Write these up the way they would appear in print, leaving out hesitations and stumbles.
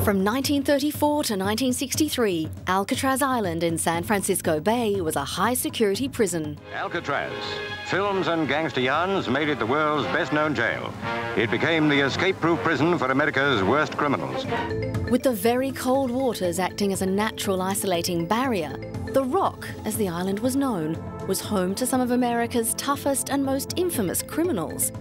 From 1934 to 1963, Alcatraz Island in San Francisco Bay was a high-security prison. Alcatraz. Films and gangster yarns made it the world's best-known jail. It became the escape-proof prison for America's worst criminals. With the very cold waters acting as a natural isolating barrier, the Rock, as the island was known, was home to some of America's toughest and most infamous criminals.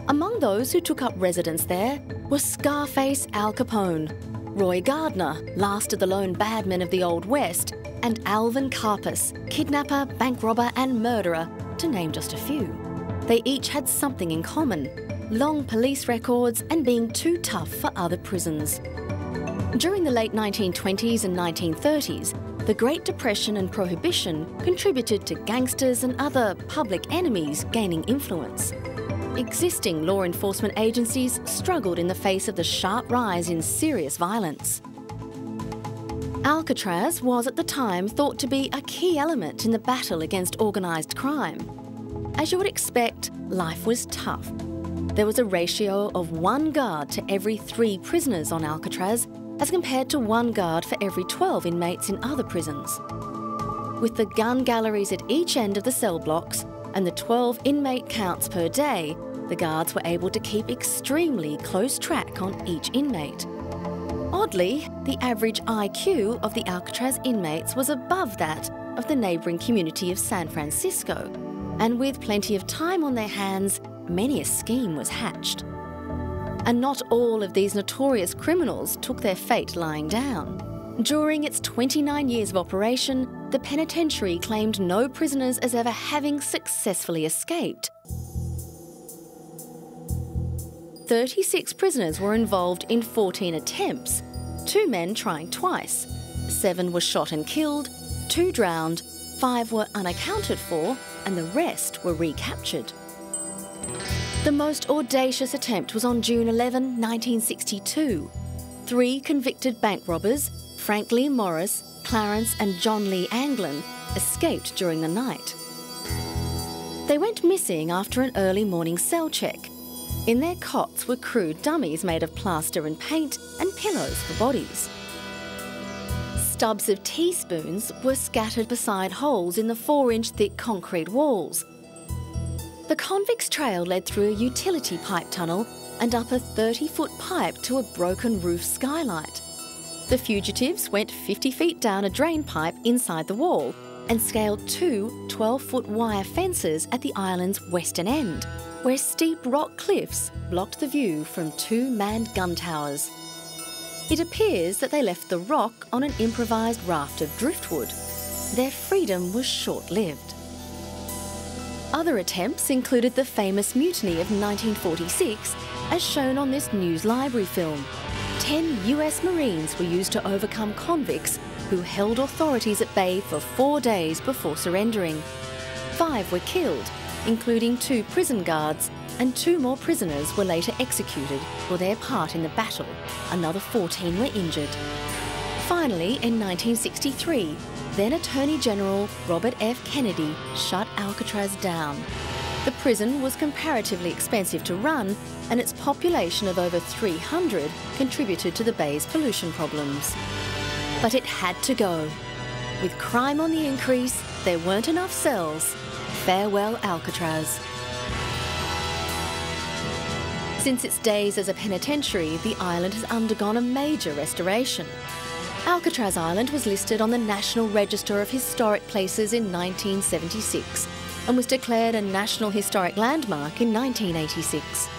Among those who took up residence there was Scarface Al Capone, Roy Gardner, last of the lone badmen of the Old West, and Alvin Karpis, kidnapper, bank robber and murderer, to name just a few. They each had something in common: long police records and being too tough for other prisons. During the late 1920s and 1930s, the Great Depression and Prohibition contributed to gangsters and other public enemies gaining influence. Existing law enforcement agencies struggled in the face of the sharp rise in serious violence. Alcatraz was at the time thought to be a key element in the battle against organised crime. As you would expect, life was tough. There was a ratio of 1 guard to every 3 prisoners on Alcatraz, as compared to 1 guard for every 12 inmates in other prisons. With the gun galleries at each end of the cell blocks and the 12 inmate counts per day, the guards were able to keep extremely close track on each inmate. Oddly, the average IQ of the Alcatraz inmates was above that of the neighbouring community of San Francisco, and with plenty of time on their hands, many a scheme was hatched. And not all of these notorious criminals took their fate lying down. During its 29 years of operation, the penitentiary claimed no prisoners as ever having successfully escaped. 36 prisoners were involved in 14 attempts, 2 men trying twice. 7 were shot and killed, 2 drowned, 5 were unaccounted for, and the rest were recaptured. The most audacious attempt was on June 11, 1962. 3 convicted bank robbers, Frank Lee Morris, Clarence and John Lee Anglin, escaped during the night. They went missing after an early morning cell check. In their cots were crude dummies made of plaster and paint and pillows for bodies. Stubs of teaspoons were scattered beside holes in the 4-inch thick concrete walls. The convicts' trail led through a utility pipe tunnel and up a 30-foot pipe to a broken roof skylight. The fugitives went 50 feet down a drain pipe inside the wall and scaled 2 12-foot wire fences at the island's western end, where steep rock cliffs blocked the view from 2 manned gun towers. It appears that they left the Rock on an improvised raft of driftwood. Their freedom was short-lived. Other attempts included the famous mutiny of 1946, as shown on this News Library film. 10 US Marines were used to overcome convicts who held authorities at bay for 4 days before surrendering. 5 were killed, including 2 prison guards, and 2 more prisoners were later executed for their part in the battle. Another 14 were injured. Finally, in 1963, then Attorney General Robert F. Kennedy shut Alcatraz down. The prison was comparatively expensive to run, and its population of over 300 contributed to the bay's pollution problems. But it had to go. With crime on the increase, there weren't enough cells. Farewell, Alcatraz. Since its days as a penitentiary, the island has undergone a major restoration. Alcatraz Island was listed on the National Register of Historic Places in 1976 and was declared a National Historic Landmark in 1986.